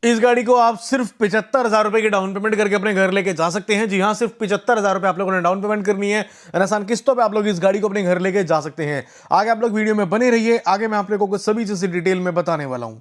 इस गाड़ी को आप सिर्फ 75,000 रुपए की डाउन पेमेंट करके अपने घर लेके जा सकते हैं। जी हाँ, सिर्फ 75,000 रुपए आप लोगों ने डाउन पेमेंट करनी है। आसान किस्तों पे आप लोग इस गाड़ी को अपने घर लेके जा सकते हैं। आगे आप लोग वीडियो में बने रहिए, आगे मैं आप लोगों को सभी चीजें डिटेल में बताने वाला हूं।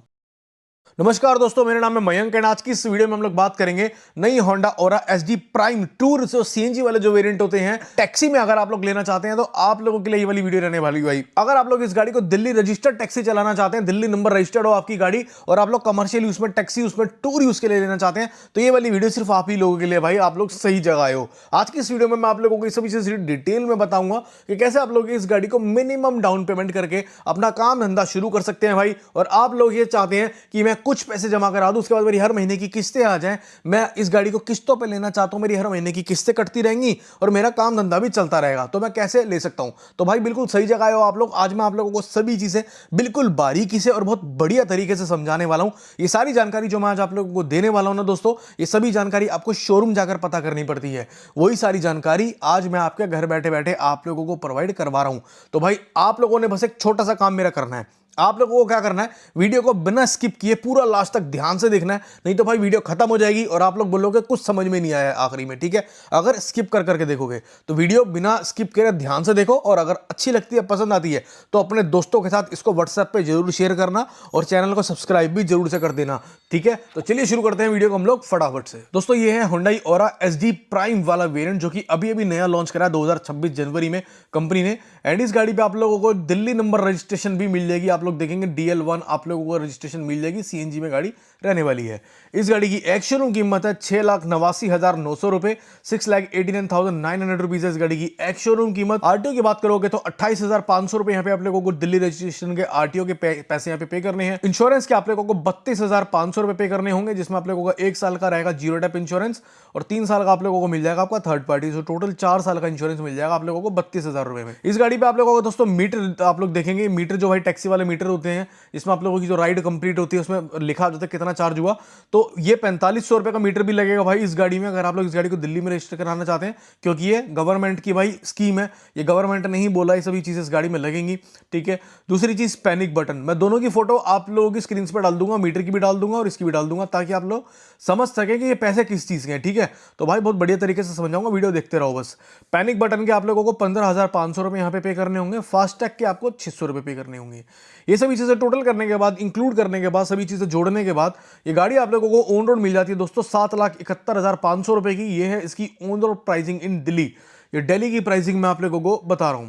नमस्कार दोस्तों, मेरा नाम है मयंक एंड आज की इस वीडियो में हम लोग बात करेंगे नई होंडा ओरा एसडी प्राइम टूर जो सीएनजी वाले जो वेरिएंट होते हैं टैक्सी में अगर आप लोग लेना चाहते हैं तो आप लोगों के लिए ये वाली वीडियो रहने वाली है भाई। अगर आप लोग इस गाड़ी को दिल्ली रजिस्टर्ड टैक्सी चलाना चाहते हैं, दिल्ली नंबर रजिस्टर्ड हो आपकी गाड़ी और आप लोग कमर्शियल यूज में टैक्सी उसमें टूर यूज के लिए लेना चाहते हैं तो ये वाली वीडियो सिर्फ आप ही लोगों के लिए भाई। आप लोग सही जगह आए हो। आज की इस वीडियो में मैं आप लोगों को सभी चीजें डिटेल में बताऊंगा कि कैसे आप लोग इस गाड़ी को मिनिमम डाउन पेमेंट करके अपना काम धंधा शुरू कर सकते हैं भाई। और आप लोग ये चाहते हैं कि मैं कुछ पैसे जमा करा दूं, उसके बाद मेरी हर महीने की किस्तें आ जाएं, मैं इस गाड़ी को किस्तों पे लेना चाहता हूं, मेरी हर महीने की किस्तें कटती रहेंगी और मेरा काम धंधा भी चलता रहेगा, तो मैं कैसे ले सकता हूं। तो भाई बिल्कुल सही जगह आए हो आप लोग। आज मैं आप लोगों को सभी चीजें बिल्कुल बारीकी से और बहुत बढ़िया तरीके से समझाने वाला हूं। ये सारी जानकारी जो मैं आज आप लोगों को देने वाला हूं ना दोस्तों, ये सभी जानकारी आपको शोरूम जाकर पता करनी पड़ती है। वही सारी जानकारी आज मैं आपके घर बैठे बैठे आप लोगों को प्रोवाइड करवा रहा हूं। तो भाई आप लोगों ने बस एक छोटा सा काम मेरा करना है। आप लोगों को क्या करना है, वीडियो को बिना स्किप किए पूरा लास्ट तक ध्यान से देखना है, नहीं तो भाई वीडियो खत्म हो जाएगी और आप लोग बोलोगे कुछ समझ में नहीं आया आखिरी में। ठीक है, अगर स्किप कर करके देखोगे तो वीडियो बिना स्किप करे ध्यान से देखो और अगर अच्छी लगती है, पसंद आती है तो अपने दोस्तों के साथ इसको व्हाट्सएप पे जरूर शेयर करना और चैनल को सब्सक्राइब भी जरूर से कर देना। ठीक है, तो चलिए शुरू करते हैं वीडियो को हम लोग फटाफट से। दोस्तों ये है Hyundai ओरा एसडी प्राइम वाला वेरिएंट जो कि अभी अभी नया लॉन्च करा 2026 जनवरी में कंपनी ने। एंड इस गाड़ी पे आप लोगों को दिल्ली नंबर रजिस्ट्रेशन भी मिल जाएगी। आप लोग देखेंगे DL1 आप लोगों को रजिस्ट्रेशन मिल जाएगी। सीएनजी में गाड़ी रहने वाली है। इस गाड़ी की एक शोरूम कीमत है 6,89,900 रुपए, 6,89,900 रुपीज है इस गाड़ी की एक शोरूम कीमत। आरटीओ की बात करोगे तो 28,500 रुपए यहाँ पे आप लोगों को दिल्ली रजिस्ट्रेशन के आरटीओ के पैसे यहाँ पे करने हैं। इंश्योरेंस के आप लोगों को 32,500 रुपए पे करने होंगे, जिसमें आप लोगों का 1 साल का रहेगा जीरो डेप इंश्योरेंस और 3 साल का आप लोगों को मिल जाएगा आपका थर्ड पार्टी। तो टोटल 4 साल का इंश्योरेंस मिल जाएगा आप लोगों को 32,000 रुपए में। इस गाड़ी पे आप लोगों को दोस्तों मीटर आप लोग देखेंगे, मीटर जो भाई टैक्सी वाले मीटर होते हैं इसमें आप लोगों की जो राइड कंप्लीट होती है उसमें लिखा होता है कितना चार्ज हुआ, तो ये 4500 रुपए का मीटर भी लगेगा भाई इस गाड़ी में अगर आप लोग इस गाड़ी को दिल्ली में रजिस्टर कराना चाहते हैं, क्योंकि ये गवर्नमेंट की भाई स्कीम है। ये गवर्नमेंट ने ही बोला ये सभी चीजें इस गाड़ी में लगेंगी। ठीक है, दूसरी चीज पैनिक बटन, मैं दोनों की फोटो आप लोगों की स्क्रीन पर डाल दूंगा, मीटर की भी डाल दूंगा और इसकी भी डाल दूंगा ताकि आप लोग समझ सके कि ये पैसे किस चीज के हैं। ठीक है, तो भाई बहुत बढ़िया तरीके से समझाऊंगा, वीडियो देखते रहो बस। पैनिक बटन के आप लोगों को 15,500 रुपए यहाँ पे करने होंगे, फास्टैग के आपको 600 रुपए पे करने होंगे। ये सभी चीजें टोटल करने के बाद, इंक्लूड करने के बाद, सभी चीजें जोड़ने के बाद ये गाड़ी आप लोगों को ऑन रोड मिल जाती है दोस्तों 7,71,500 रुपए की। ये है इसकी ऑन रोड प्राइसिंग इन दिल्ली। ये दिल्ली की प्राइसिंग मैं आप लोगों को बता रहा हूं।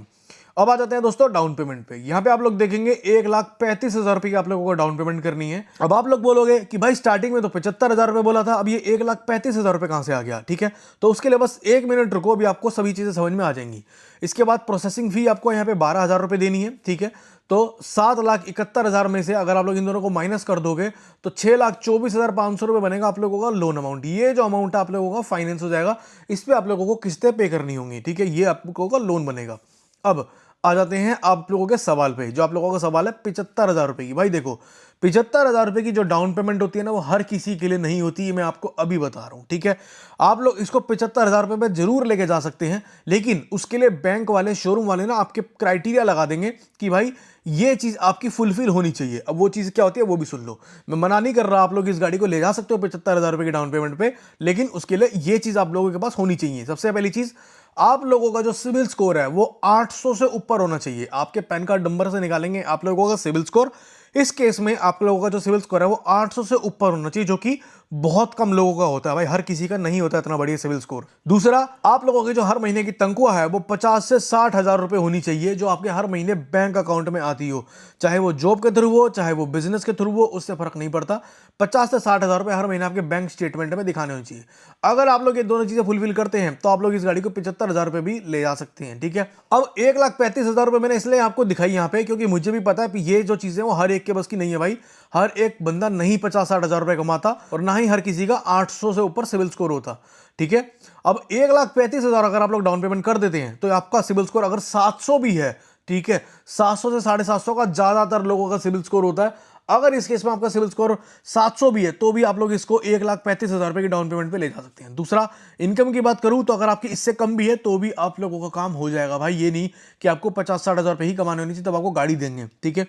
अब आ जाते हैं दोस्तों डाउन पेमेंट पे। यहाँ पे आप लोग देखेंगे 1,35,000 रुपए की आप लोगों को डाउन पेमेंट करनी है। अब आप लोग बोलोगे कि भाई स्टार्टिंग में तो 75,000 रुपए बोला था, अब ये 1,35,000 रुपए कहां से आ गया। ठीक है, तो उसके लिए बस 1 मिनट रुको, अभी आपको सभी चीजें समझ में आ जाएंगी। इसके बाद प्रोसेसिंग फी आपको यहाँ पे 12,000 रुपए देनी है। ठीक है, तो 7,71,000 में से अगर आप लोग इन दोनों को माइनस कर दोगे तो 6,24,500 रुपए बनेगा आप लोगों का लोन अमाउंट। ये जो अमाउंट है आप लोगों का फाइनेंस हो जाएगा, इस पे आप लोगों को किस्तें पे करनी होंगी। ठीक है, ये आप लोगों का लोन बनेगा। अब आ जाते हैं आप लोगों के सवाल पे। जो आप लोगों का सवाल है 75,000 रुपए की, भाई देखो 75,000 रुपए की जो डाउन पेमेंट होती है ना वो हर किसी के लिए नहीं होती है, मैं आपको अभी बता रहा हूं। ठीक है, आप लोग इसको 75,000 रुपए में जरूर लेके जा सकते हैं, लेकिन उसके लिए बैंक वाले, शोरूम वाले ना आपके क्राइटेरिया लगा देंगे कि भाई ये चीज आपकी फुलफिल होनी चाहिए। अब वो चीज क्या होती है वो भी सुन लो। मैं मना नहीं कर रहा, आप लोग इस गाड़ी को ले जा सकते हो 75,000 रुपए की डाउन पेमेंट पे, लेकिन उसके लिए ये चीज आप लोगों के पास होनी चाहिए। सबसे पहली चीज, आप लोगों का जो सिविल स्कोर है वो 800 से ऊपर होना चाहिए। आपके पैन कार्ड नंबर से निकालेंगे आप लोगों का सिविल स्कोर। इस केस में आप लोगों का जो सिविल स्कोर है वो 800 से ऊपर होना चाहिए, जो कि बहुत कम लोगों का होता है भाई, हर किसी का नहीं होता इतना बढ़िया सिविल स्कोर। दूसरा, आप लोगों की जो हर महीने की तनख्वाह है वो 50 से 60,000 रुपए होनी चाहिए, जो आपके हर महीने बैंक अकाउंट में आती हो, चाहे वो जॉब के थ्रू हो चाहे वो बिजनेस के थ्रू हो, उससे फर्क नहीं पड़ता। 50 से 60,000 रुपए हर महीने आपके बैंक स्टेटमेंट में दिखाने होने चाहिए। अगर आप लोग ये दोनों चीजें फुलफिल करते हैं तो आप लोग इस गाड़ी को 75,000 रुपए भी ले जा सकते हैं। ठीक है, अब 1,35,000 रुपए मैंने इसलिए आपको दिखाई यहाँ पे क्योंकि मुझे भी पता है कि ये जो चीजें वो हर एक के बस की नहीं है भाई। हर एक बंदा नहीं 50-60,000 रुपए कमाता और ना ही हर किसी का 800 से ऊपर सिविल स्कोर होता। ठीक है, अब 1,35,000 अगर आप लोग डाउन पेमेंट कर देते हैं तो आपका सिविल स्कोर अगर 700 भी है, ठीक है, 700 से 750 का ज्यादातर लोगों का सिविल स्कोर होता है। अगर इस केस में आपका सिविल स्कोर 700 भी है तो भी आप लोग इसको 1,35,000 रुपए की डाउन पेमेंट पे ले जा सकते हैं। दूसरा, इनकम की बात करूं तो अगर आपकी इससे कम भी है तो भी आप लोगों का काम हो जाएगा भाई। ये नहीं कि आपको 50-60 हज़ार रुपए ही कमाने होनी चाहिए तब आपको गाड़ी देंगे। ठीक है,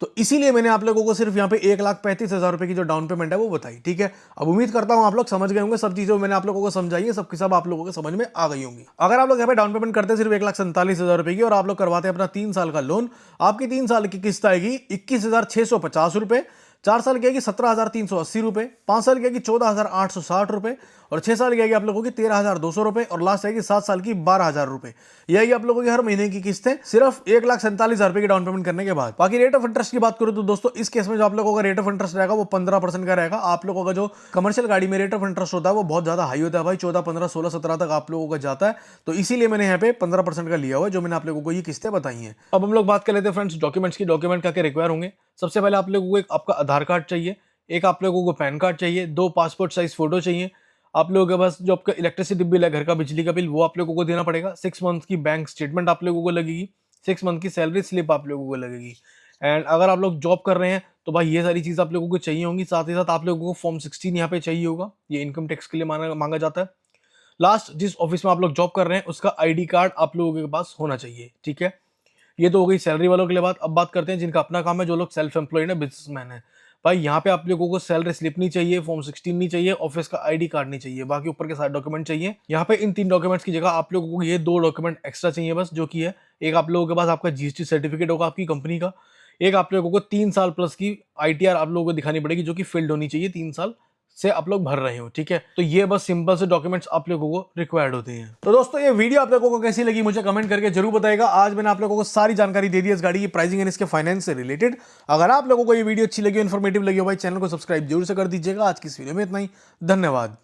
तो इसीलिए मैंने आप लोगों को सिर्फ यहाँ पे 1,35,000 रुपए की जो डाउन पेमेंट है वो बताई। ठीक है, अब उम्मीद करता हूँ आप लोग समझ गए होंगे सब चीजें मैंने आप लोगों को समझाई है, सबकी सब आप लोगों को समझ में आ गई होंगी। अगर आप लोग यहाँ पे डाउन पेमेंट करते हैं सिर्फ 1,47,000 रुपए की और आप लोग करवाते हैं अपना 3 साल का लोन, आपकी 3 साल की किस्त आएगी 21,650 रुपए, 4 साल की आएगी 17,380 रुपए, 5 साल की आएगी 14,860 रुपए और 6 साल की आएगी आप लोगों की 13,200 रुपए और लास्ट आएगी 7 साल की 12,000 रुपए। ये आएगी आप लोगों की हर महीने की किस्तें सिर्फ 1,47,000 रुपए की डाउन पेमेंट करने के बाद। बाकी रेट ऑफ इंटरेस्ट की बात करूं तो दोस्तों इस केस में जो आप लोगों का रेट ऑफ इंटरेस्ट रहेगा वो 15% का रहेगा। आप लोगों का जो कमर्शियल गाड़ी में रेट ऑफ इंटरेस्ट होता है वो बहुत ज्यादा हाई होता है भाई, 14, 15, 16, 17 तक आप लोगों का जाता है। तो इसीलिए मैंने यहाँ पे 15% का लिया हुआ है जो मैंने आप लोगों को ये किस्तें बताई हैं। अब हम लोग बात कर लेते हैं फ्रेंड्स डॉक्यूमेंट्स की। डॉक्यूमेंट क्या क्या रिक्वायर होंगे। सबसे पहले आप लोगों को एक आपका आधार कार्ड चाहिए, एक आप लोगों को पैन कार्ड चाहिए, 2 पासपोर्ट साइज फोटो चाहिए, आप लोगों के पास जो आपका इलेक्ट्रिसिटी बिल है, घर का बिजली का बिल, वो आप लोगों को देना पड़ेगा। 6 मंथ की बैंक स्टेटमेंट आप लोगों को लगेगी, 6 मंथ की सैलरी स्लिप आप लोगों को लगेगी। एंड अगर आप लोग जॉब कर रहे हैं तो भाई ये सारी चीज़ आप लोगों को चाहिए होंगी। साथ ही साथ आप लोगों को फॉर्म 16 यहाँ पे चाहिए होगा, ये इनकम टैक्स के लिए मांगा जाता है। लास्ट जिस ऑफिस में आप लोग जॉब कर रहे हैं उसका ID कार्ड आप लोगों के पास होना चाहिए। ठीक है, ये तो हो गई सैलरी वालों के लिए बात। अब बात करते हैं जिनका अपना काम है, जो लोग सेल्फ एम्प्लॉयड है, बिजनेसमैन है। भाई यहाँ पे आप लोगों को सैलरी स्लिप नहीं चाहिए, फॉर्म 16 नहीं चाहिए, ऑफिस का ID कार्ड नहीं चाहिए, बाकी ऊपर के सारे डॉक्यूमेंट चाहिए। यहाँ पे इन 3 डॉक्यूमेंट्स की जगह आप लोगों को ये 2 डॉक्यूमेंट एक्स्ट्रा चाहिए बस, जो कि है एक आप लोगों के पास आपका GST सर्टिफिकेट होगा आपकी कंपनी का, एक आप लोगों को 3 साल प्लस की ITR आप लोगों को दिखानी पड़ेगी जो कि फिल्ड होनी चाहिए, 3 साल से आप लोग भर रहे हो। ठीक है, तो ये बस सिंपल से डॉक्यूमेंट्स आप लोगों को रिक्वायर्ड होते हैं। तो दोस्तों ये वीडियो आप लोगों को कैसी लगी मुझे कमेंट करके जरूर बताइएगा। आज मैंने आप लोगों को सारी जानकारी दे दी इस गाड़ी की प्राइसिंग एंड इसके फाइनेंस से रिलेटेड। अगर आप लोगों को ये वीडियो अच्छी लगी, इन्फॉर्मेटिव लगी हो भाई, चैनल को सब्सक्राइब जरूर से कर दीजिएगा। आज की इस वीडियो में इतना ही, धन्यवाद।